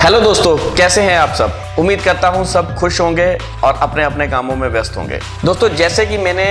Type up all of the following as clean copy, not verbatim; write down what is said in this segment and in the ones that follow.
Hello दोस्तों, कैसे हैं आप सब। उम्मीद करता हूं सब खुश होंगे और अपने अपने कामों में व्यस्त होंगे। दोस्तों, जैसे कि मैंने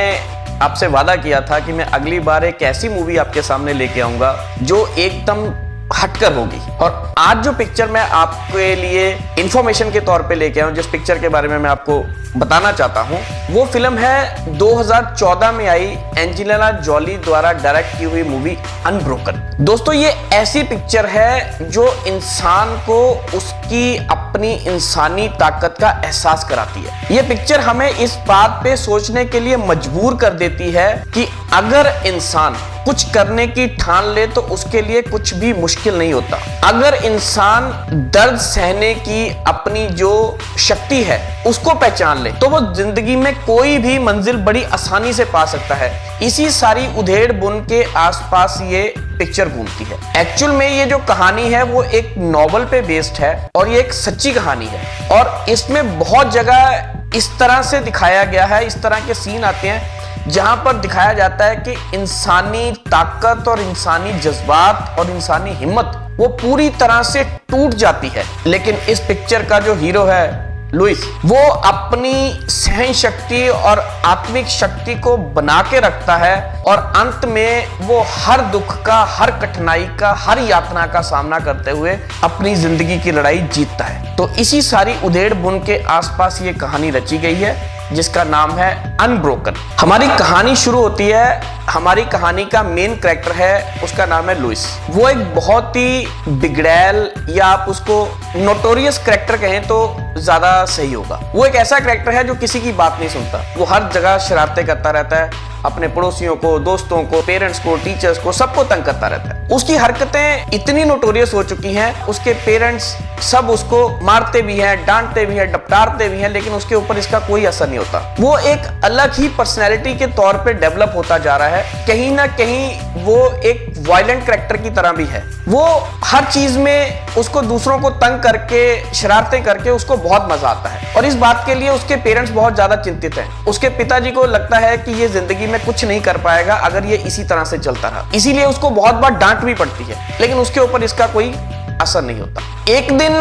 आपसे वादा किया था कि मैं अगली बार एक ऐसी मूवी आपके सामने लेके आऊंगा जो एकदम हटकर होगी, और आज जो पिक्चर मैं आपके लिए इंफॉर्मेशन के तौर पे लेके आया हूं, जिस पिक्चर के बारे में मैं आपको बताना चाहता हूं, वो फिल्म है 2014 में आई एंजेलिना जॉली द्वारा डायरेक्ट की हुई मूवी अनब्रोकन। दोस्तों, ये ऐसी पिक्चर है जो इंसान को उसकी अपनी इंसानी ताकत का एहसास कराती है। ये पिक्चर हमें इस बात पे सोचने के लिए मजबूर कर देती है कि अगर इंसान कुछ करने की ठान ले तो उसके लिए कुछ भी मुश्किल नहीं होता। अगर इंसान दर्द सहने की अपनी जो शक्ति है उसको पहचान ले तो वो जिंदगी में कोई भी मंजिल बड़ी आसानी से पा सकता है। इसी सारी उधेड़ बुन के आसपास ये पिक्चर घूमती है। एक्चुअल में ये जो कहानी है वो एक नॉवल पे बेस्ड है और ये एक सच्ची कहानी है, और इसमें बहुत जगह इस तरह से दिखाया गया है, इस तरह के सीन आते हैं जहां पर दिखाया जाता है कि इंसानी ताकत और इंसानी जज्बात और इंसानी हिम्मत वो पूरी तरह से टूट जाती है। लेकिन इस पिक्चर का जो हीरो है लुइस, वो अपनी सहन शक्ति और आत्मिक शक्ति को बना के रखता है और अंत में वो हर दुख का, हर कठिनाई का, हर यातना का सामना करते हुए अपनी जिंदगी की लड़ाई जीतता है। तो इसी सारी उधेड़ बुन के आसपास ये कहानी रची गई है जिसका नाम है अनब्रोकन। हमारी कहानी शुरू होती है, हमारी कहानी का मेन कैरेक्टर है, उसका नाम है लुइस। वो एक बहुत ही बिगड़ैल, या आप उसको नोटोरियस कैरेक्टर कहें तो ज्यादा सही होगा। वो एक ऐसा कैरेक्टर है जो किसी की बात नहीं सुनता। वो हर जगह शरारतें करता रहता है, अपने पड़ोसियों को, दोस्तों को, पेरेंट्स को, टीचर्स को, सबको तंग करता रहता है। उसकी हरकतें इतनी नोटोरियस हो चुकी हैं, उसके पेरेंट्स सब उसको मारते भी हैं, डांटते भी हैं, डपटारते भी हैं, लेकिन उसके ऊपर इसका कोई असर नहीं होता। वो एक अलग ही पर्सनैलिटी के तौर पे डेवलप होता जा रहा है। कहीं ना कहीं वो एक वायलेंट कैरेक्टर की तरह भी है। वो हर चीज में उसको दूसरों को तंग करके, शरारतें करके उसको बहुत मजा आता है, और इस बात के लिए उसके पेरेंट्स बहुत ज्यादा चिंतित हैं। उसके पिताजी को लगता है कि ये जिंदगी में कुछ नहीं कर पाएगा अगर ये इसी तरह से चलता रहा, इसीलिए उसको बहुत बार डांट भी पड़ती है, लेकिन उसके ऊपर इसका कोई असर नहीं होता। एक दिन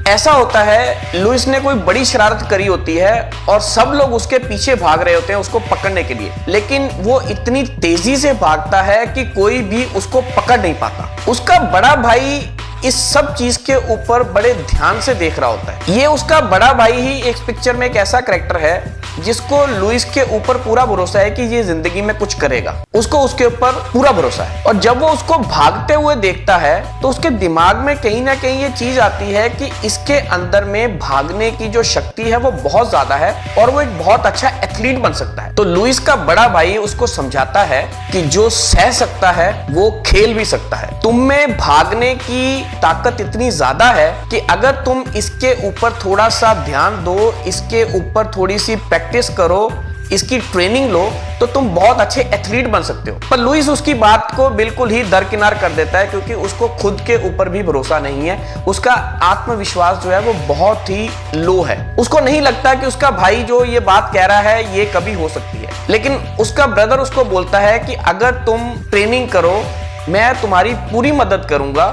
ऐसा होता है, लुइस ने कोई बड़ी शरारत करी होती है और सब लोग उसके पीछे भाग रहे होते हैं उसको पकड़ने के लिए, लेकिन वो इतनी तेजी से भागता है कि कोई भी उसको पकड़ नहीं पाता। उसका बड़ा भाई इस सब चीज के ऊपर बड़े ध्यान से देख रहा होता है। ये उसका बड़ा भाई ही एक पिक्चर में एक ऐसा कैरेक्टर है जिसको लुइस के ऊपर पूरा भरोसा है कि ये जिंदगी में कुछ करेगा। उसको उसके ऊपर पूरा भरोसा है, और जब वो उसको भागते हुए देखता है तो उसके दिमाग में कहीं ना कहीं ये चीज आती है कि इसके अंदर में भागने की जो शक्ति है वो बहुत ज्यादा है और वो एक बहुत अच्छा एथलीट बन सकता है। तो लुइस का बड़ा भाई उसको समझाता है कि जो सह सकता है वो खेल भी सकता है। तुम में भागने की ताकत इतनी ज्यादा है कि अगर तुम इसके ऊपर थोड़ा सा ध्यान दो, इसके ऊपर थोड़ी सी प्रैक्टिस करो, इसकी ट्रेनिंग लो, तो तुम बहुत अच्छे एथलीट बन सकते हो। पर लुइस उसकी बात को बिल्कुल ही दरकिनार कर देता है, क्योंकि उसको खुद के ऊपर भी भरोसा नहीं है। उसका आत्मविश्वास जो है वो बहुत ही लो है। उसको नहीं लगता कि उसका भाई जो ये बात कह रहा है ये कभी हो सकती है। लेकिन उसका ब्रदर उसको बोलता है कि अगर तुम ट्रेनिंग करो, मैं तुम्हारी पूरी मदद करूंगा,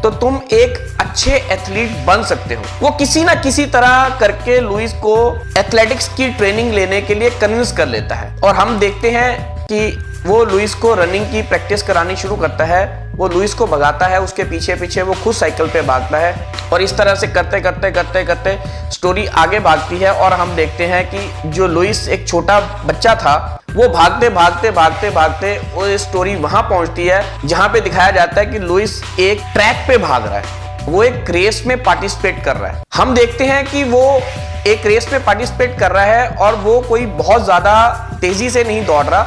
तो तुम एक अच्छे एथलीट बन सकते हो। वो किसी ना किसी तरह करके लुइस को एथलेटिक्स की ट्रेनिंग लेने के लिए कन्विंस कर लेता है, और हम देखते हैं कि वो लुइस को रनिंग की प्रैक्टिस करानी शुरू करता है। वो लुइस को भगाता है, उसके पीछे पीछे वो खुद साइकिल पे भागता है, और इस तरह से करते करते करते करते स्टोरी आगे भागती है। और हम देखते हैं कि जो लुइस एक छोटा बच्चा था, वो भागते भागते भागते भागते वो स्टोरी वहां पहुंचती है जहां पे दिखाया जाता है कि लुइस एक ट्रैक पे भाग रहा है, वो एक रेस में पार्टिसिपेट कर रहा है। हम देखते हैं कि वो एक रेस में पार्टिसिपेट कर रहा है और वो कोई बहुत ज्यादा तेजी से नहीं दौड़ रहा,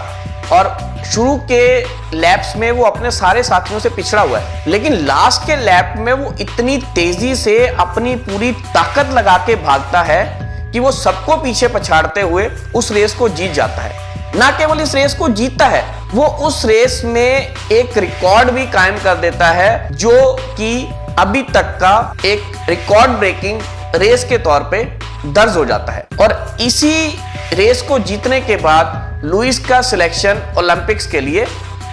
और शुरू के लैप्स में वो अपने सारे साथियों से पिछड़ा हुआ है, लेकिन लास्ट के लैप में वो इतनी तेजी से अपनी पूरी ताकत लगा के भागता है कि वो सबको पीछे पछाड़ते हुए उस रेस को जीत जाता है। ना केवल इस रेस को जीतता है, वो उस रेस में एक रिकॉर्ड भी कायम कर देता है, जो कि अभी तक का एक रिकॉर्ड ब्रेकिंग रेस के तौर पे दर्ज हो जाता है। और इसी रेस को जीतने के बाद लुइस का सिलेक्शन ओलंपिक्स के लिए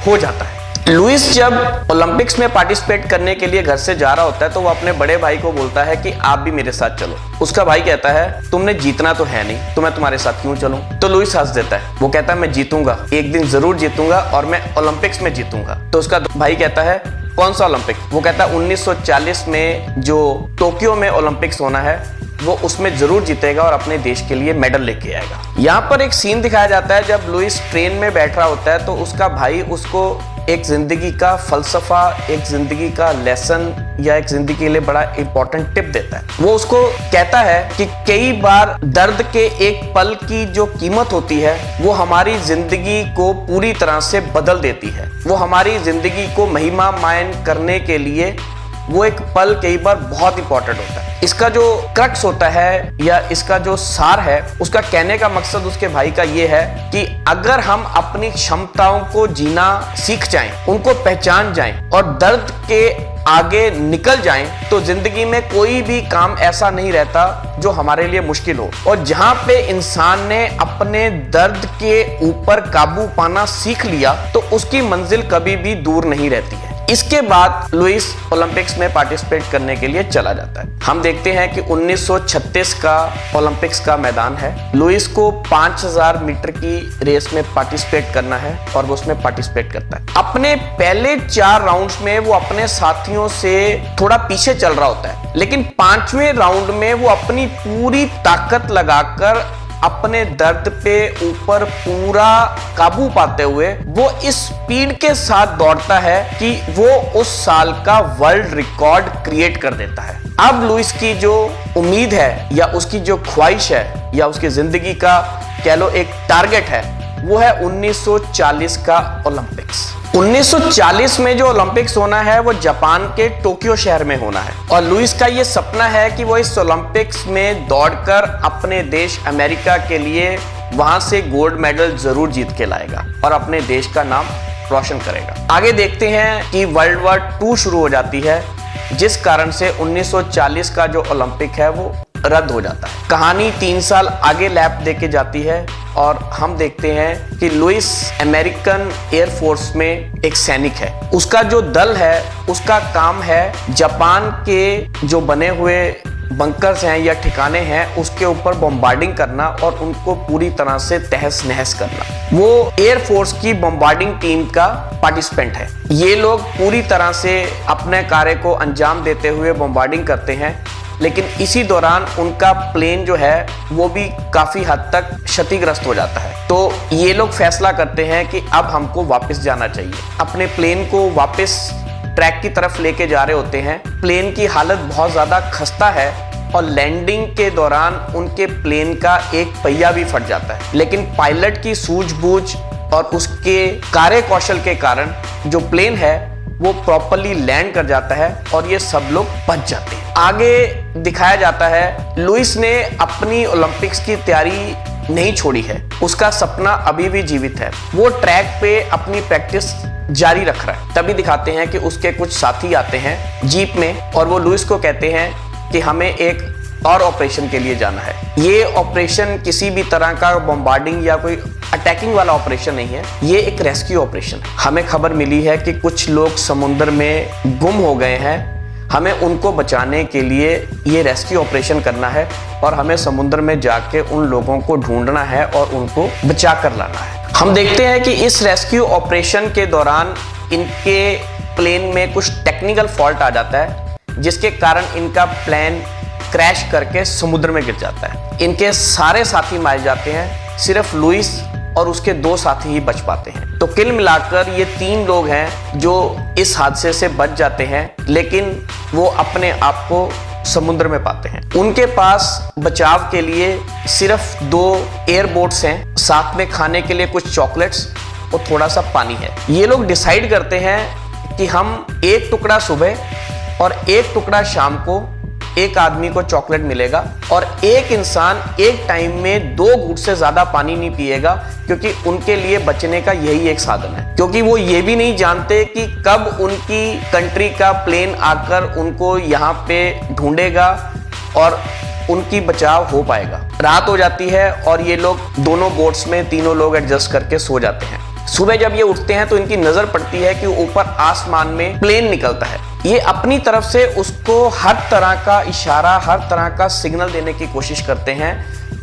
हो जाता है। लुइस जब ओलंपिक्स में पार्टिसिपेट करने के लिए घर से जा रहा होता है तो वो अपने बड़े भाई को बोलता है कि आप भी मेरे साथ चलो। उसका भाई कहता है तुमने जीतना तो है नहीं, तो मैं तुम्हारे साथ क्यों चलूं? तो लुइस हंस देता है, वो कहता है मैं जीतूंगा, एक दिन जरूर जीतूंगा और मैं ओलंपिक्स में जीतूंगा। तो उसका भाई कहता है कौन सा ओलंपिक? वो कहता है 1940 में जो टोक्यो में ओलंपिक्स होना है वो उसमें जरूर जीतेगा और अपने देश के लिए मेडल लेके आएगा। यहाँ पर एक सीन दिखाया जाता है जब लुइस ट्रेन में बैठ रहा होता है तो उसका भाई उसको एक जिंदगी का फलसफा, एक जिंदगी का लेसन या एक जिंदगी के लिए बड़ा इंपॉर्टेंट टिप देता है। वो उसको कहता है कि कई बार दर्द के एक पल की जो कीमत होती है वो हमारी जिंदगी को पूरी तरह से बदल देती है। वो हमारी जिंदगी को महिमामय करने के लिए वो एक पल कई बार बहुत इंपॉर्टेंट होता है। इसका जो क्रक्स होता है या इसका जो सार है, उसका कहने का मकसद उसके भाई का ये है कि अगर हम अपनी क्षमताओं को जीना सीख जाएं, उनको पहचान जाएं और दर्द के आगे निकल जाएं तो जिंदगी में कोई भी काम ऐसा नहीं रहता जो हमारे लिए मुश्किल हो। और जहां पे इंसान ने अपने दर्द के ऊपर काबू पाना सीख लिया तो उसकी मंजिल कभी भी दूर नहीं रहती है। इसके बाद लुइस ओलंपिक्स में पार्टिसिपेट करने के लिए चला जाता है। हम देखते हैं कि 1936 का ओलंपिक्स का मैदान है। लुइस को 5000 मीटर की रेस में पार्टिसिपेट करना है और वो उसमें पार्टिसिपेट करता है। अपने पहले 4 राउंड्स में वो अपने साथियों से थोड़ा पीछे चल रहा होता है, लेकिन 5वें राउंड में वो अपनी पूरी ताकत लगाकर अपने दर्द पे ऊपर पूरा काबू पाते हुए वो इस स्पीड के साथ दौड़ता है कि वो उस साल का वर्ल्ड रिकॉर्ड क्रिएट कर देता है। अब लुइस की जो उम्मीद है या उसकी जो ख्वाहिश है या उसकी जिंदगी का कह लो एक टारगेट है, वो है 1940 का ओलंपिक्स। 1940 में जो ओलंपिक्स होना है वो जापान के टोक्यो शहर में होना है और लुइस का ये सपना है कि वो इस ओलंपिक्स में दौड़कर अपने देश अमेरिका के लिए वहां से गोल्ड मेडल जरूर जीत के लाएगा और अपने देश का नाम रोशन करेगा। आगे देखते हैं कि वर्ल्ड वॉर 2 शुरू हो जाती है, जिस कारण से 1940 का जो ओलंपिक है वो रद्द हो जाता है। कहानी 3 साल आगे लैप देके जाती है और हम देखते हैं कि लुइस अमेरिकन एयरफोर्स में एक सैनिक है। उसका जो दल है उसका काम है जापान के जो बने हुए बंकर्स हैं या ठिकाने हैं उसके ऊपर बम्बार्डिंग करना और उनको पूरी तरह से तहस नहस करना। वो एयरफोर्स की बम्बार्डिंग टीम का पार्टिसिपेंट है। ये लोग पूरी तरह से अपने कार्य को अंजाम देते हुए बम्बार्डिंग करते हैं, लेकिन इसी दौरान उनका प्लेन जो है वो भी काफी हद तक क्षतिग्रस्त हो जाता है। तो ये लोग फैसला करते हैं कि अब हमको वापस जाना चाहिए। अपने प्लेन को वापस ट्रैक की तरफ लेके जा रहे होते हैं। प्लेन की हालत बहुत ज्यादा खस्ता है और लैंडिंग के दौरान उनके प्लेन का एक पहिया भी फट जाता है, लेकिन पायलट की सूझबूझ और उसके कार्य कौशल के कारण जो प्लेन है वो प्रॉपर्ली लैंड कर जाता है और ये सब लोग बच जाते हैं। आगे दिखाया जाता है लुइस ने अपनी ओलंपिक्स की तैयारी नहीं छोड़ी है, उसका सपना अभी भी जीवित है। वो ट्रैक पे अपनी प्रैक्टिस जारी रख रहा है। तभी दिखाते हैं कि उसके कुछ साथी आते हैं जीप में और वो लुइस को कहते हैं कि हमें एक और ऑपरेशन के लिए जाना है। ये ऑपरेशन किसी भी तरह का बम्बार्डिंग या कोई अटैकिंग वाला ऑपरेशन नहीं है, ये एक रेस्क्यू ऑपरेशन है। हमें खबर मिली है कि कुछ लोग समुद्र में गुम हो गए हैं, हमें उनको बचाने के लिए ये रेस्क्यू ऑपरेशन करना है और हमें समुद्र में जाके उन लोगों को ढूंढना है और उनको बचा कर लाना है। हम देखते हैं कि इस रेस्क्यू ऑपरेशन के दौरान इनके प्लेन में कुछ टेक्निकल फॉल्ट आ जाता है, जिसके कारण इनका प्लेन क्रैश करके समुद्र में गिर जाता है। इनके सारे साथी मारे जाते हैं, सिर्फ लुइस और उसके 2 साथी ही बच पाते हैं। तो कुल मिलाकर ये 3 लोग हैं जो इस हादसे से बच जाते हैं, लेकिन वो अपने आप को समुद्र में पाते हैं। उनके पास बचाव के लिए सिर्फ 2 एयरबोट्स हैं, साथ में खाने के लिए कुछ चॉकलेट्स और थोड़ा सा पानी है। ये लोग डिसाइड करते हैं कि हम एक टुकड़ा सुबह और एक टुकड़ा शाम को एक आदमी को चॉकलेट मिलेगा और एक इंसान एक टाइम में 2 घूंट से ज्यादा पानी नहीं पिएगा, क्योंकि उनके लिए बचने का यही एक साधन है। क्योंकि वो ये भी नहीं जानते कि कब उनकी कंट्री का प्लेन आकर उनको यहाँ पे ढूंढेगा और उनकी बचाव हो पाएगा। रात हो जाती है और ये लोग दोनों बोट्स में तीनों लोग एडजस्ट करके सो जाते हैं। सुबह जब ये उठते हैं तो इनकी नजर पड़ती है कि ऊपर आसमान में प्लेन निकलता है। ये अपनी तरफ से उसको हर तरह का इशारा, हर तरह का सिग्नल देने की कोशिश करते हैं।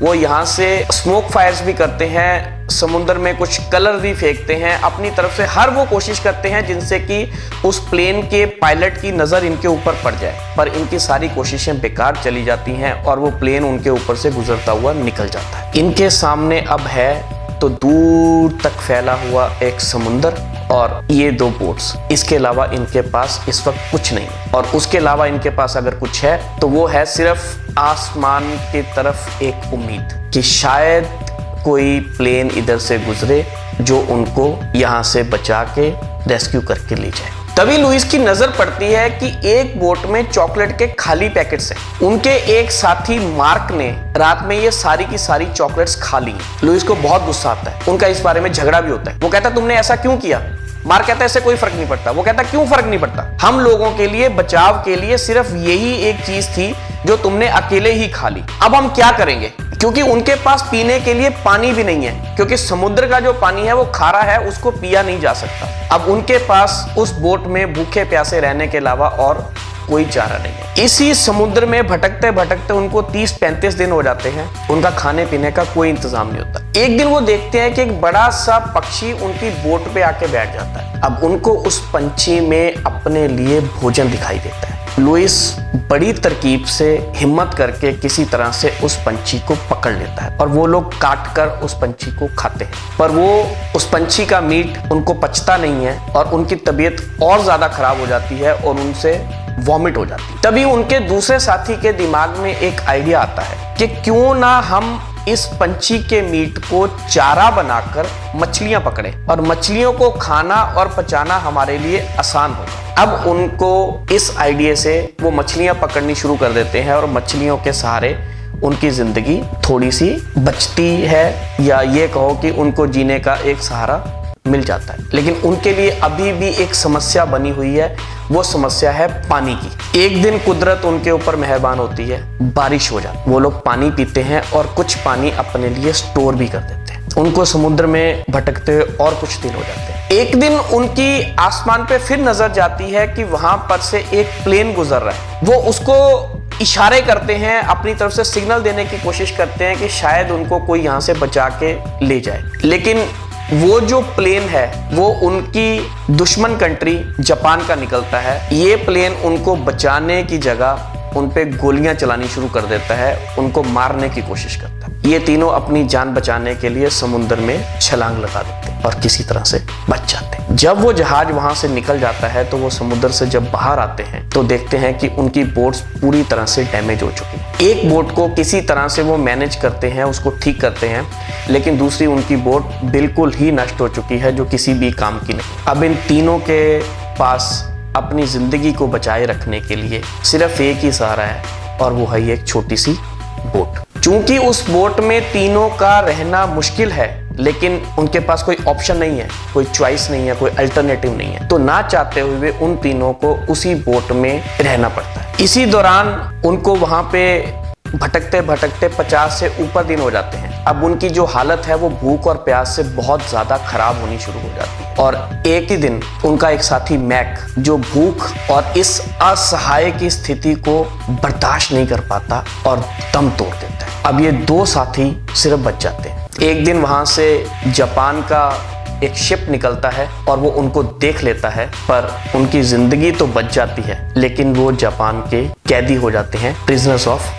वो यहाँ से स्मोक फायर्स भी करते हैं, समुद्र में कुछ कलर भी फेंकते हैं, अपनी तरफ से हर वो कोशिश करते हैं जिनसे कि उस प्लेन के पायलट की नज़र इनके ऊपर पड़ जाए, पर इनकी सारी कोशिशें बेकार चली जाती हैं और वो प्लेन उनके ऊपर से गुजरता हुआ निकल जाता है। इनके सामने अब है तो दूर तक फैला हुआ एक समुंदर और ये 2 बोट्स, इसके अलावा इनके पास इस वक्त कुछ नहीं। और उसके अलावा इनके पास अगर कुछ है तो वो है सिर्फ आसमान की तरफ एक उम्मीद कि शायद कोई प्लेन इधर से गुजरे जो उनको यहाँ से बचा के रेस्क्यू करके ले जाए। तभी लुइस की नजर पड़ती है कि एक बोट में चॉकलेट के खाली पैकेट्स हैं। उनके एक साथी मार्क ने रात में ये सारी की सारी चॉकलेट्स खा ली। लुइस को बहुत गुस्सा आता है, उनका इस बारे में झगड़ा भी होता है। वो कहता तुमने ऐसा क्यों किया? मार्क कहता है इससे कोई फर्क नहीं पड़ता। वो कहता क्यों फर्क नहीं पड़ता? हम लोगों के लिए बचाव के लिए सिर्फ यही एक चीज थी जो तुमने अकेले ही खा ली। अब हम क्या करेंगे? क्योंकि उनके पास पीने के लिए पानी भी नहीं है, क्योंकि समुद्र का जो पानी है वो खारा है, उसको पिया नहीं जा सकता। अब उनके पास उस बोट में भूखे प्यासे रहने के अलावा और कोई चारा नहीं है। इसी समुद्र में भटकते भटकते उनको 30-35 दिन हो जाते हैं। उनका खाने पीने का कोई इंतजाम नहीं होता। एक दिन वो देखते हैं कि एक बड़ा सा पक्षी उनकी बोट पे आके बैठ जाता है। अब उनको उस पंछी में अपने लिए भोजन दिखाई देता है। लुइस बड़ी तरकीब से हिम्मत करके किसी तरह से उस पंछी को पकड़ लेता है और वो लोग काट कर उस पंछी को खाते हैं, पर वो उस पंछी का मीट उनको पचता नहीं है और उनकी तबीयत और ज्यादा खराब हो जाती है और उनसे वॉमिट हो जाती है। तभी उनके दूसरे साथी के दिमाग में एक आइडिया आता है कि क्यों ना हम इस पंछी के मीट को चारा बनाकर मछलियां पकड़े और मछलियों को खाना और पचाना हमारे लिए आसान होगा। अब उनको इस आइडिया से वो मछलियां पकड़नी शुरू कर देते हैं और मछलियों के सहारे उनकी जिंदगी थोड़ी सी बचती है, या ये कहो कि उनको जीने का एक सहारा मिल जाता है। लेकिन उनके लिए अभी भी एक समस्या बनी हुई है, वो समस्या है पानी की। एक दिन कुदरत उनके ऊपर मेहरबान होती है, बारिश हो जाती है। वो लोग पानी पीते हैं और कुछ पानी अपने लिए स्टोर भी कर देते हैं। उनको समुद्र में भटकते हुए और कुछ दिन हो जाते हैं। एक दिन उनकी आसमान पे फिर नजर जाती है कि वहां पर से एक प्लेन गुजर रहा है। वो उसको इशारे करते हैं, अपनी तरफ से सिग्नल देने की कोशिश करते हैं कि शायद उनको कोई यहाँ से बचा के ले जाए। लेकिन वो जो प्लेन है वो उनकी दुश्मन कंट्री जापान का निकलता है। ये प्लेन उनको बचाने की जगह उन पे गोलियां चलानी शुरू कर देता है, उनको मारने की कोशिश करता है। ये तीनों अपनी जान बचाने के लिए समुद्र में छलांग लगा देते हैं और किसी तरह से बच जाते हैं। जब वो जहाज वहां से निकल जाता है तो वो समुद्र से जब बाहर आते हैं तो देखते हैं कि उनकी बोट्स पूरी तरह से डैमेज हो चुकी है। एक बोट को किसी तरह से वो मैनेज करते हैं, उसको ठीक करते हैं, लेकिन दूसरी उनकी बोट बिल्कुल ही नष्ट हो चुकी है, जो किसी भी काम की नहीं। अब इन तीनों के पास अपनी जिंदगी को बचाए रखने के लिए सिर्फ एक ही सहारा है और वो है एक छोटी सी बोट। चूंकि उस बोट में तीनों का रहना मुश्किल है, लेकिन उनके पास कोई ऑप्शन नहीं है, कोई चॉइस नहीं है, कोई अल्टरनेटिव नहीं है, तो ना चाहते हुए उन तीनों को उसी बोट में रहना पड़ता है। इसी दौरान उनको वहां पे भटकते भटकते 50 से ऊपर दिन हो जाते हैं। अब उनकी जो हालत है वो भूख और प्यास से बहुत ज्यादा खराब होनी शुरू हो जाती है और एक ही दिन उनका एक साथी मैक, जो भूख और इस असहाय की स्थिति को बर्दाश्त नहीं कर पाता और दम तोड़ देता है। अब ये 2 साथी सिर्फ बच जाते हैं। एक दिन वहां से जापान का एक शिप निकलता है और वो उनको देख लेता है, पर उनकी जिंदगी तो बच जाती है, लेकिन वो जापान के कैदी हो जाते हैं, प्रिजनर्स ऑफ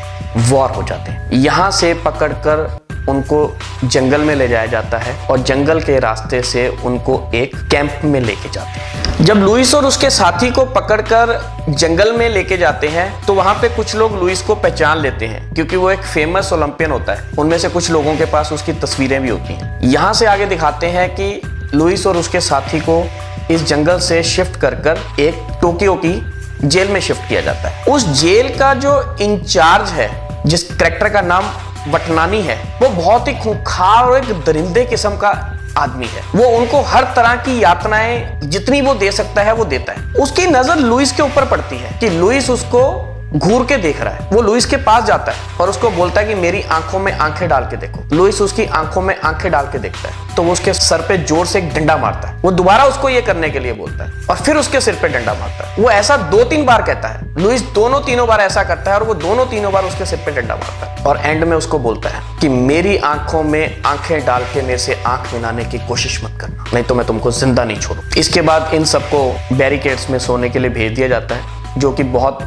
वॉर हो जाते हैं। यहाँ से पकड़कर उनको जंगल में ले जाया जाता है और जंगल के रास्ते से उनको एक कैंप में लेके जाते हैं। जब लुइस और उसके साथी को पकड़कर जंगल में लेके जाते हैं तो वहां पे कुछ लोग लुइस को पहचान लेते हैं, क्योंकि वो एक फेमस ओलंपियन होता है। उनमें से कुछ लोगों के पास उसकी तस्वीरें भी होती हैं। यहाँ से आगे दिखाते हैं कि लुइस और उसके साथी को इस जंगल से शिफ्ट कर एक टोक्यो की जेल में शिफ्ट किया जाता है। उस जेल का जो इंचार्ज है, जिस कैरेक्टर का नाम वटनानी है, वो बहुत ही खूंखार और एक दरिंदे किस्म का आदमी है। वो उनको हर तरह की यातनाएं जितनी वो दे सकता है वो देता है। उसकी नजर लुइस के ऊपर पड़ती है कि लुइस उसको घूर के देख रहा है। वो लुइस के पास जाता है और उसको बोलता है कि मेरी आंखों में आंखें डाल के देखो। लुइस उसकी आंखों में आंखें डाल के देखता है तो वो उसके सर पे जोर से एक डंडा मारता है। वो दोबारा उसको ये करने के लिए बोलता है और फिर उसके सिर पे डंडा मारता है। वो ऐसा 2-3 बार कहता है। लुइस दोनों तीनों बार ऐसा करता है और वो दोनों तीनों बार उसके सिर पे डंडा मारता है और एंड में उसको बोलता है कि मेरी आंखों में आंखें डाल के मेरे से आंख मिलाने की कोशिश मत करना, नहीं तो मैं तुमको जिंदा नहीं छोड़ू। इसके बाद इन सबको बैरिकेड्स में सोने के लिए भेज दिया जाता है, जो कि बहुत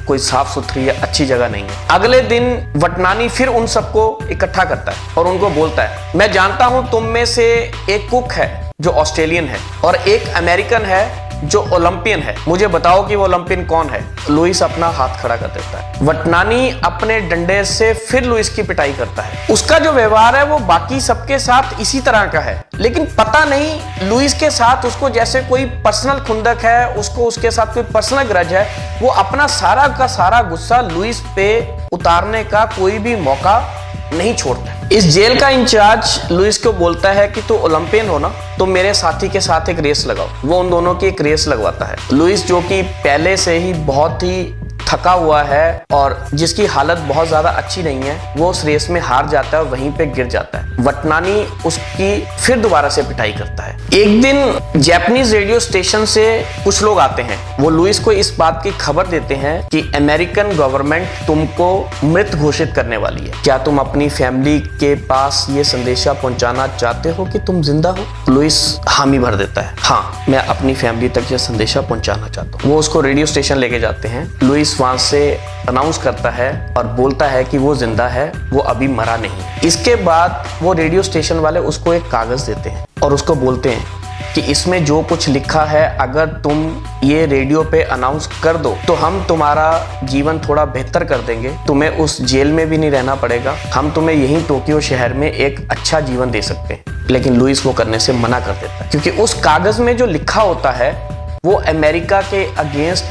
कोई साफ सुथरी या अच्छी जगह नहीं है। अगले दिन वटनानी फिर उन सबको इकट्ठा करता है और उनको बोलता है, मैं जानता हूं तुम में से एक कुक है जो ऑस्ट्रेलियन है और एक अमेरिकन है जो ओलंपियन है, मुझे बताओ कि वो ओलंपियन कौन है। लुइस अपना हाथ खड़ा कर देता है। वटनानी अपने डंडे से फिर लुइस की पिटाई करता है। उसका जो व्यवहार है वो बाकी सबके साथ इसी तरह का है, लेकिन पता नहीं लुइस के साथ उसको जैसे कोई पर्सनल खुंदक है, उसको उसके साथ कोई पर्सनल ग्रज है। वो अपना सारा का सारा गुस्सा लुइस पे उतारने का कोई भी मौका नहीं छोड़ता। इस जेल का इंचार्ज लुइस को बोलता है कि तो ओलंपियन हो ना, तो मेरे साथी के साथ एक रेस लगाओ। वो उन दोनों की एक रेस लगवाता है। लुइस जो कि पहले से ही बहुत ही थका हुआ है और जिसकी हालत बहुत ज्यादा अच्छी नहीं है, वो उस रेस में हार जाता है और वहीं पे गिर जाता है। वटनानी उसकी फिर दोबारा से पिटाई करता है। एक दिन जापानीज रेडियो स्टेशन से कुछ लोग आते हैं। वो लुइस को इस बात की खबर देते हैं कि अमेरिकन गवर्नमेंट तुमको मृत घोषित करने वाली है। क्या तुम अपनी फैमिली के पास ये संदेशा पहुंचाना चाहते हो कि तुम जिंदा हो? लुइस हामी भर देता है, हाँ मैं अपनी फैमिली तक ये संदेशा पहुंचाना चाहता हूँ। वो उसको रेडियो स्टेशन लेके जाते हैं। लुइस वहां से अनाउंस करता है और बोलता है कि वो जिंदा है, वो अभी मरा नहीं। इसके बाद वो रेडियो स्टेशन वाले उसको एक कागज देते हैं और उसको बोलते हैं कि इसमें जो कुछ लिखा है अगर तुम ये रेडियो पे अनाउंस कर दो तो हम तुम्हारा जीवन थोड़ा बेहतर कर देंगे, तुम्हें उस जेल में भी नहीं रहना पड़ेगा, हम तुम्हें यहीं टोक्यो शहर में एक अच्छा जीवन दे सकते हैं। लेकिन लुइस वो करने से मना कर देता है, क्योंकि उस कागज में जो लिखा होता है वो अमेरिका के अगेंस्ट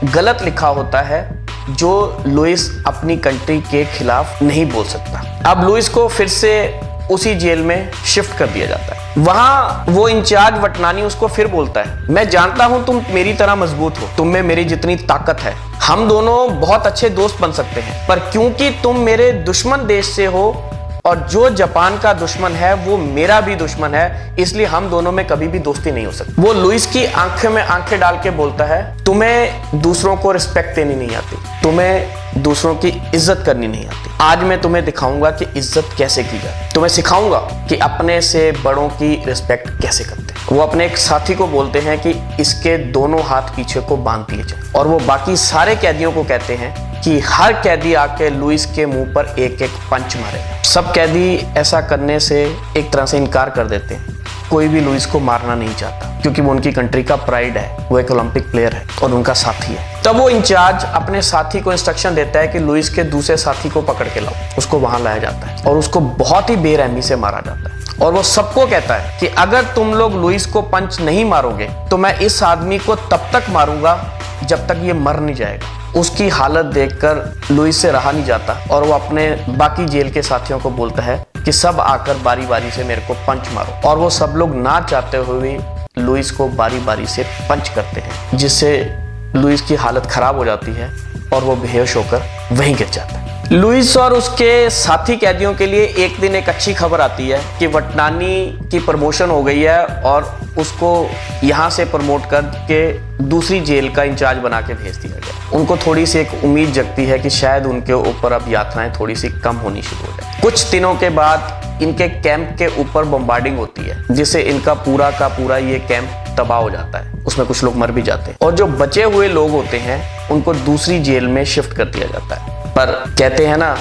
गलत लिखा होता है, जो लुइस अपनी कंट्री के खिलाफ नहीं बोल सकता। अब लुइस को फिर से उसी जेल में शिफ्ट कर दिया जाता है। वहां वो इंचार्ज वटनानी उसको फिर बोलता है, मैं जानता हूं तुम मेरी तरह मजबूत हो, तुम में मेरी जितनी ताकत है, हम दोनों बहुत अच्छे दोस्त बन सकते हैं, पर क्योंकि तुम मेरे दुश्मन देश से हो और जो जापान का दुश्मन है वो मेरा भी दुश्मन है, इसलिए हम दोनों में कभी भी दोस्ती नहीं हो सकती। वो लुइस की आंखें में आंखें डाल के बोलता है, तुम्हें दूसरों को रिस्पेक्ट देनी नहीं आती, तुम्हें दूसरों की इज्जत करनी नहीं आती। आज मैं तुम्हें दिखाऊंगा कि इज्जत कैसे की जाए, तुम्हें सिखाऊंगा कि अपने से बड़ों की रिस्पेक्ट कैसे करते हैं। वो अपने एक साथी को बोलते हैं कि इसके दोनों हाथ पीछे को बांध दिए जाए और वो बाकी सारे कैदियों को कहते हैं कि हर कैदी आके लुइस के मुंह पर एक एक पंच मारेगा। सब कैदी ऐसा करने से एक तरह से इनकार कर देते हैं। कोई भी लुइस को मारना नहीं चाहता, क्योंकि वो उनकी कंट्री का प्राइड है, वो एक ओलंपिक प्लेयर है और उनका साथी है। तब वो इंचार्ज अपने साथी को इंस्ट्रक्शन देता है कि लुइस के दूसरे साथी को पकड़ के लाओ। उसको वहां लाया जाता है और उसको बहुत ही बेरहमी से मारा जाता है। और वो सबको कहता है कि अगर तुम लोग लुइस को पंच नहीं मारोगे तो मैं इस आदमी को तब तक मारूंगा जब तक ये मर नहीं जाएगा। उसकी हालत देखकर लुइस से रहा नहीं जाता और वो अपने बाकी जेल के साथियों को बोलता है कि सब आकर बारी बारी से मेरे को पंच मारो। और वो सब लोग ना चाहते हुए लुइस को बारी बारी से पंच करते हैं, जिससे लुइस की हालत खराब हो जाती है और वो बेहोश होकर वहीं गिर जाता है। लुइस और उसके साथी कैदियों के लिए एक दिन एक अच्छी खबर आती है कि वटनानी की प्रमोशन हो गई है और उसको यहाँ से प्रमोट करके दूसरी जेल का इंचार्ज बना के भेज दिया गया। उनको थोड़ी सी एक उम्मीद जगती है कि शायद उनके ऊपर अब यातनाएं थोड़ी सी कम होनी शुरू हो जाए। कुछ दिनों के बाद इनके कैंप के ऊपर बम्बार्डिंग होती है, जिससे इनका पूरा का पूरा ये कैंप तबाह हो जाता है। उसमें कुछ लोग मर भी जाते हैं और जो बचे हुए लोग होते हैं उनको दूसरी जेल में शिफ्ट कर दिया जाता है। पर कहते हैं ना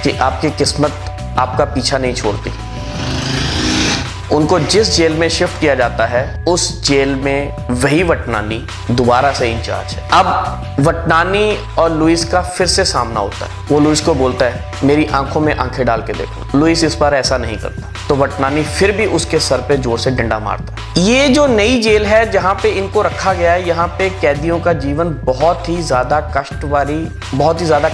कि आपकी किस्मत आपका पीछा नहीं छोड़ती। उनको जिस जेल में शिफ्ट किया जाता है उस जेल में वही वटनानी दोबारा से इंचार्ज है। अब वटनानी और लुइस का फिर से सामना होता है। वो लुइस को बोलता है, मेरी आंखों में आंखें डाल के देखो। लुइस इस बार ऐसा नहीं करता, तो वटनानी फिर भी उसके सर पे जोर से डंडा मारता है। ये जो नई जेल है जहाँ पे इनको रखा गया है, यहाँ पे कैदियों का जीवन बहुत ही ज्यादा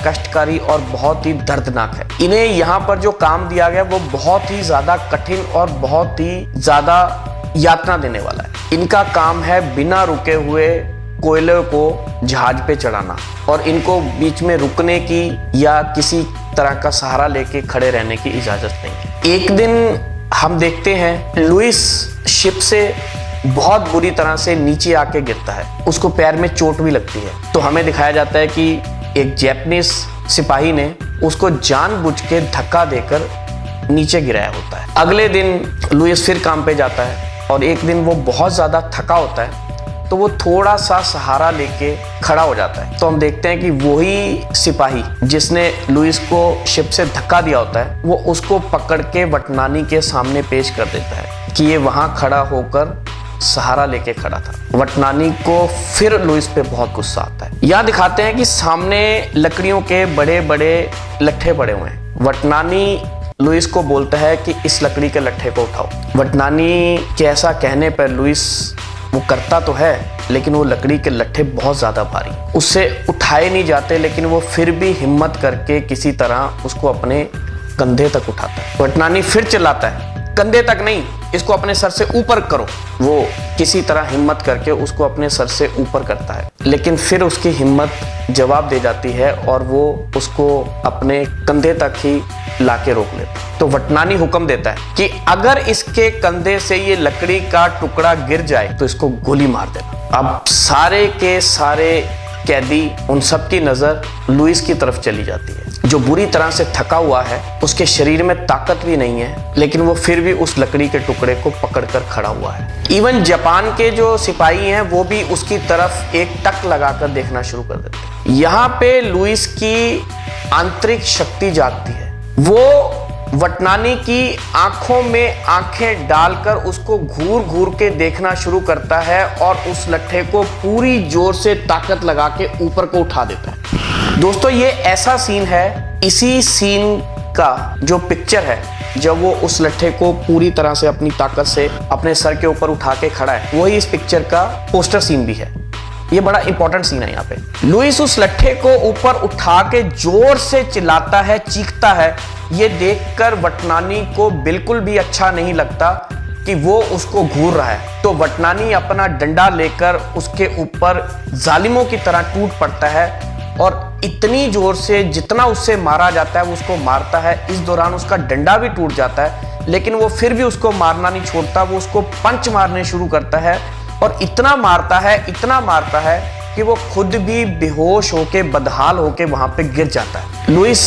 कष्टकारी और बहुत ही दर्दनाक है। इन्हें यहाँ पर जो काम दिया गया वो बहुत ही ज्यादा कठिन और बहुत ही ज्यादा यातना देने वाला है। इनका काम है बिना रुके हुए कोयले को जहाज पे चढ़ाना और इनको बीच में रुकने की या किसी तरह का सहारा लेके खड़े रहने की इजाजत नहीं। एक दिन हम देखते हैं लुइस शिप से बहुत बुरी तरह से नीचे आके गिरता है, उसको पैर में चोट भी लगती है। तो हमें दिखाया जाता है कि एक जापानीज सिपाही ने उसको जानबूझ के धक्का देकर नीचे गिराया होता है। अगले दिन लुइस फिर काम पे जाता है और एक दिन वो बहुत ज़्यादा थका होता है तो वो थोड़ा सा सहारा लेके खड़ा हो जाता है। तो हम देखते हैं कि वही सिपाही जिसने लुइस को शिप से धक्का दिया होता है वो उसको पकड़ के वटनानी के सामने पेश कर देता है कि ये वहाँ खड़ा होकर सहारा लेके खड़ा था। वटनानी को फिर लुइस पे बहुत गुस्सा आता है। यहाँ दिखाते हैं कि सामने लकड़ियों के बड़े बड़े लट्ठे पड़े हुए हैं। वटनानी लुइस को बोलता है कि इस लकड़ी के लट्ठे को उठाओ। वटनानी के ऐसा कहने पर लुइस वो करता तो है लेकिन वो लकड़ी के लट्ठे बहुत ज़्यादा भारी, उससे उठाए नहीं जाते, लेकिन वो फिर भी हिम्मत करके किसी तरह उसको अपने कंधे तक उठाता है। वटनानी फिर चिल्लाता है, कंधे तक नहीं, इसको अपने सर से ऊपर करो। वो किसी तरह हिम्मत करके उसको अपने सर से ऊपर करता है, लेकिन फिर उसकी हिम्मत जवाब दे जाती है और वो उसको अपने कंधे तक ही लाके रोक लेता है। तो वटनानी हुक्म देता है कि अगर इसके कंधे से ये लकड़ी का टुकड़ा गिर जाए तो इसको गोली मार देना। अब सारे के सारे कैदी, उन सब की नजर लुइस की तरफ चली जाती है जो बुरी तरह से थका हुआ है, उसके शरीर में ताकत भी नहीं है, लेकिन वो फिर भी उस लकड़ी के टुकड़े को पकड़कर खड़ा हुआ है। इवन जापान के जो सिपाही हैं वो भी उसकी तरफ एक टक लगाकर देखना शुरू कर देते हैं। यहाँ पे लुइस की आंतरिक शक्ति जागती है। वो वटनानी की आंखों में आंखें डालकर उसको घूर घूर के देखना शुरू करता है और उस लट्ठे को पूरी जोर से ताकत लगा के ऊपर को उठा देता है। दोस्तों ये ऐसा सीन है, इसी सीन का जो पिक्चर है जब वो उस लट्ठे को पूरी तरह से अपनी ताकत से अपने सर के ऊपर उठा के खड़ा है, वही इस पिक्चर का पोस्टर सीन भी है। ये बड़ा इंपॉर्टेंट सीन है। यहाँ पे लुइस उस लट्ठे को ऊपर उठा के जोर से चिल्लाता है, चीखता है। ये देखकर वटनानी को बिल्कुल भी अच्छा नहीं लगता कि वो उसको घूर रहा है। तो वटनानी अपना डंडा लेकर उसके ऊपर जालिमों की तरह टूट पड़ता है और इतनी जोर से जितना उससे मारा जाता है वो उसको मारता है। इस दौरान उसका डंडा भी टूट जाता है, लेकिन वो फिर भी उसको मारना नहीं छोड़ता। वो उसको पंच मारने शुरू करता है और इतना मारता है कि वो खुद भी बेहोश होके, बदहाल होके वहां पे गिर जाता है। लुइस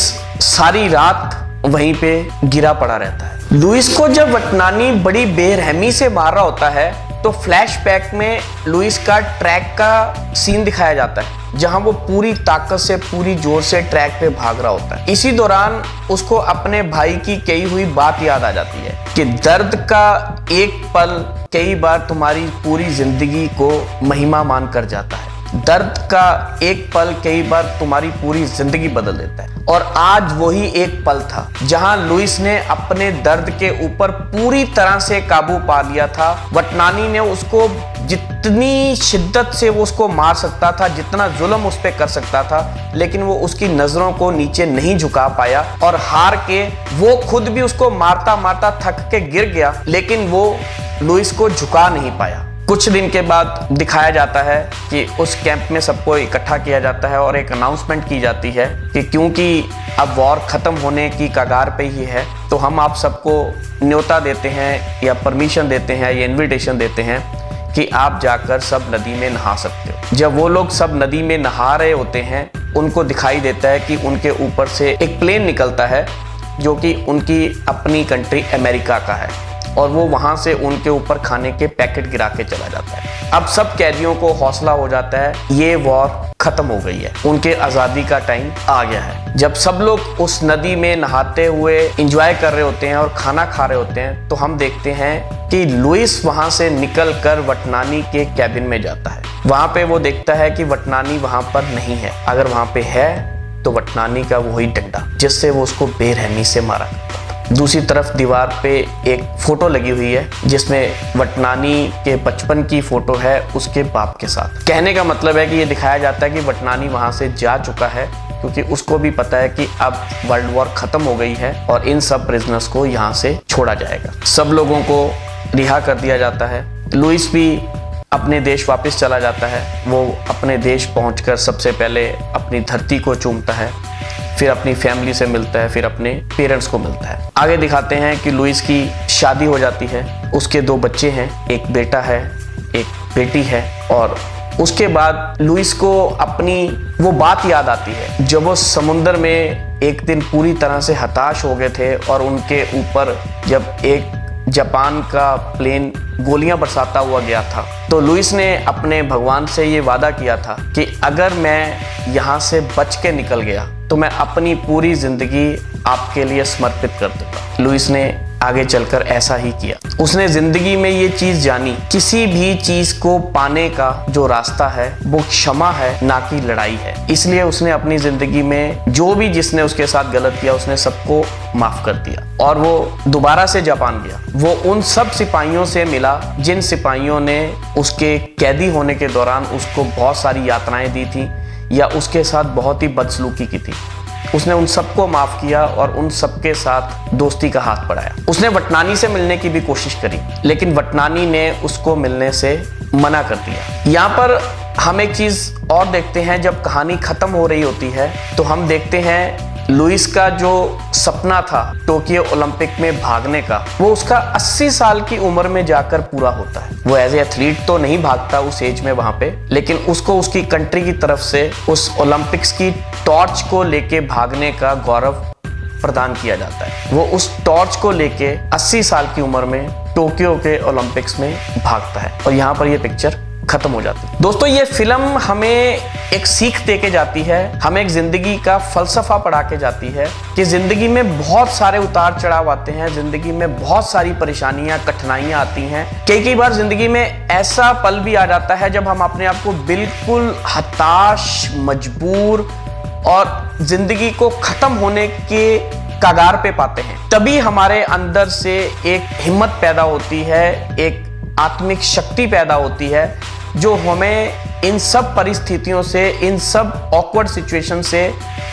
सारी रात वहीं पे गिरा पड़ा रहता है। लुइस को जब वटनानी बड़ी बेरहमी से मार रहा होता है तो फ्लैशबैक में लुइस का ट्रैक का सीन दिखाया जाता है, जहां वो पूरी ताकत से, पूरी जोर से ट्रैक पे भाग रहा होता है। इसी दौरान उसको अपने भाई की कही हुई बात याद आ जाती है कि दर्द का एक पल कई बार तुम्हारी पूरी जिंदगी को महिमा मान कर जाता है। दर्द का एक पल कई बार तुम्हारी पूरी जिंदगी बदल देता है। और आज वही एक पल था जहां लुइस ने अपने दर्द के ऊपर पूरी तरह से काबू पा लिया था। वटनानी ने उसको जितनी शिद्दत से वो उसको मार सकता था, जितना जुल्म उस पर कर सकता था, लेकिन वो उसकी नजरों को नीचे नहीं झुका पाया और हार के वो खुद भी उसको मारता मारता थक के गिर गया, लेकिन वो लुइस को झुका नहीं पाया। कुछ दिन के बाद दिखाया जाता है कि उस कैंप में सबको इकट्ठा किया जाता है और एक अनाउंसमेंट की जाती है कि क्योंकि अब वॉर खत्म होने की कगार पे ही है तो हम आप सबको न्योता देते हैं या परमिशन देते हैं या इनविटेशन देते हैं कि आप जाकर सब नदी में नहा सकते हो। जब वो लोग सब नदी में नहा रहे होते हैं उनको दिखाई देता है कि उनके ऊपर से एक प्लेन निकलता है जो कि उनकी अपनी कंट्री अमेरिका का है और वो वहां से उनके ऊपर खाने के पैकेट गिरा के चला जाता है। अब सब कैदियों को हौसला हो जाता है, ये वॉर खत्म हो गई है, उनके आज़ादी का टाइम आ गया है। जब सब लोग उस नदी में नहाते हुए एंजॉय कर रहे होते हैं और खाना खा रहे होते हैं तो हम देखते हैं कि लुइस वहां से निकल कर वटनानी के कैबिन में जाता है। वहां पे वो देखता है कि वटनानी वहां पर नहीं है। अगर वहां पे है तो वटनानी का वही डंडा जिससे वो उसको बेरहमी से मारा करता था। दूसरी तरफ दीवार पे एक फोटो लगी हुई है जिसमें वटनानी के बचपन की फोटो है उसके बाप के साथ। कहने का मतलब है कि ये दिखाया जाता है कि वटनानी वहां से जा चुका है क्योंकि उसको भी पता है कि अब वर्ल्ड वॉर खत्म हो गई है और इन सब प्रिजनर्स को यहाँ से छोड़ा जाएगा। सब लोगों को रिहा कर दिया जाता है। लुइस भी अपने देश वापस चला जाता है। वो अपने देश पहुंचकर सबसे पहले अपनी धरती को चूमता है, फिर अपनी फैमिली से मिलता है, फिर अपने पेरेंट्स को मिलता है। आगे दिखाते हैं कि लुइस की शादी हो जाती है, उसके 2 बच्चे हैं, एक बेटा है, एक बेटी है। और उसके बाद लुइस को अपनी वो बात याद आती है जब वो समुद्र में एक दिन पूरी तरह से हताश हो गए थे और उनके ऊपर जब एक जापान का प्लेन गोलियां बरसाता हुआ गया था। तो लुइस ने अपने भगवान से ये वादा किया था कि अगर मैं यहाँ से बच के निकल गया तो मैं अपनी पूरी जिंदगी आपके लिए समर्पित कर दूंगा। लुइस ने आगे चलकर ऐसा ही किया। उसने जिंदगी में ये चीज जानी, किसी भी चीज को पाने का जो रास्ता है वो क्षमा है, ना कि लड़ाई है। इसलिए उसने अपनी जिंदगी में जो भी जिसने उसके साथ गलत किया उसने सबको माफ कर दिया और वो दोबारा से जापान गया। वो उन सब सिपाहियों से मिला जिन सिपाहियों ने उसके कैदी होने के दौरान उसको बहुत सारी यातनाएं दी थी या उसके साथ बहुत ही बदसलूकी की थी। उसने उन सबको माफ किया और उन सबके साथ दोस्ती का हाथ बढ़ाया। उसने वटनानी से मिलने की भी कोशिश करी, लेकिन वटनानी ने उसको मिलने से मना कर दिया। यहाँ पर हम एक चीज और देखते हैं, जब कहानी खत्म हो रही होती है तो हम देखते हैं लुइस का जो सपना था टोक्यो ओलंपिक में भागने का, वो उसका 80 साल की उम्र में जाकर पूरा होता है। वो एज ए एथलीट तो नहीं भागता उस एज में वहां पे, लेकिन उसको उसकी कंट्री की तरफ से उस ओलंपिक्स की टॉर्च को लेके भागने का गौरव प्रदान किया जाता है। वो उस टॉर्च को लेके 80 साल की उम्र में टोक्यो के ओलंपिक्स में भागता है और यहाँ पर ये पिक्चर खत्म हो जाती है। दोस्तों, ये फिल्म हमें एक सीख दे के जाती है, हमें एक जिंदगी का फलसफा पढ़ा के जाती है कि जिंदगी में बहुत सारे उतार चढ़ाव आते हैं, जिंदगी में बहुत सारी परेशानियां कठिनाइयां आती हैं। कई बार जिंदगी में ऐसा पल भी आ जाता है जब हम अपने आप को बिल्कुल हताश, मजबूर और जिंदगी को खत्म होने के कगार पे पाते हैं। तभी हमारे अंदर से एक हिम्मत पैदा होती है, एक आत्मिक शक्ति पैदा होती है जो हमें इन सब परिस्थितियों से, इन सब ऑकवर्ड सिचुएशन से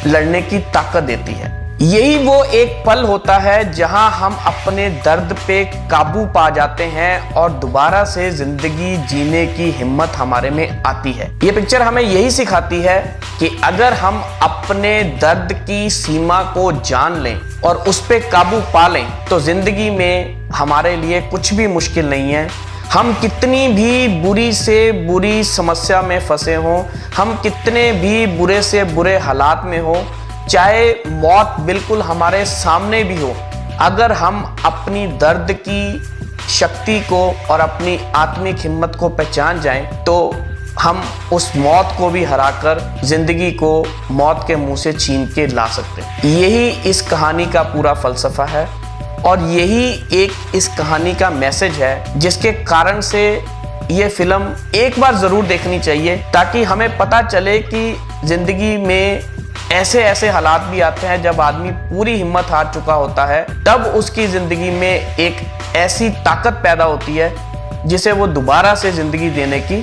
लड़ने की ताकत देती है। यही वो एक पल होता है जहां हम अपने दर्द पे काबू पा जाते हैं और दोबारा से जिंदगी जीने की हिम्मत हमारे में आती है। ये पिक्चर हमें यही सिखाती है कि अगर हम अपने दर्द की सीमा को जान लें और उस पे काबू पा लें तो जिंदगी में हमारे लिए कुछ भी मुश्किल नहीं है। हम कितनी भी बुरी से बुरी समस्या में फंसे हों, हम कितने भी बुरे से बुरे हालात में हो, चाहे मौत बिल्कुल हमारे सामने भी हो, अगर हम अपनी दर्द की शक्ति को और अपनी आत्मिक हिम्मत को पहचान जाएं तो हम उस मौत को भी हराकर जिंदगी को मौत के मुंह से छीन के ला सकते हैं। यही इस कहानी का पूरा फलसफा है और यही एक इस कहानी का मैसेज है जिसके कारण से ये फिल्म एक बार जरूर देखनी चाहिए, ताकि हमें पता चले कि जिंदगी में ऐसे ऐसे हालात भी आते हैं जब आदमी पूरी हिम्मत हार चुका होता है, तब उसकी जिंदगी में एक ऐसी ताकत पैदा होती है जिसे वो दोबारा से जिंदगी देने की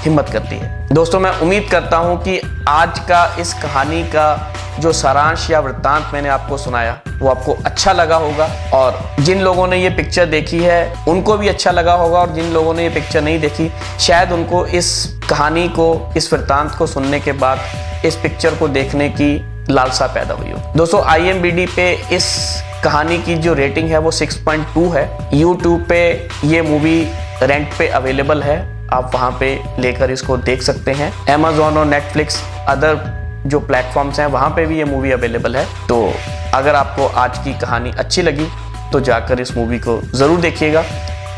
हिम्मत करती है। दोस्तों, मैं उम्मीद करता हूं कि आज का इस कहानी का जो सारांश या वृत्तांत मैंने आपको सुनाया वो आपको अच्छा लगा होगा और जिन लोगों ने ये पिक्चर देखी है उनको भी अच्छा लगा होगा और जिन लोगों ने ये पिक्चर नहीं देखी शायद उनको इस कहानी को, इस वृत्तांत को सुनने के बाद इस पिक्चर को देखने की लालसा पैदा हुई हो। दोस्तों, IMDb पे इस कहानी की जो रेटिंग है वो 6.2 है। YouTube पे ये मूवी रेंट पे अवेलेबल है, आप वहाँ पे लेकर इसको देख सकते हैं। Amazon और Netflix अदर जो प्लेटफॉर्म्स हैं वहाँ पे भी ये मूवी अवेलेबल है। तो अगर आपको आज की कहानी अच्छी लगी तो जाकर इस मूवी को ज़रूर देखिएगा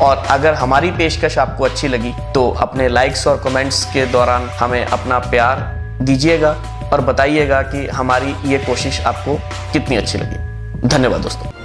और अगर हमारी पेशकश आपको अच्छी लगी तो अपने लाइक्स और कमेंट्स के दौरान हमें अपना प्यार दीजिएगा और बताइएगा कि हमारी ये कोशिश आपको कितनी अच्छी लगी। धन्यवाद दोस्तों।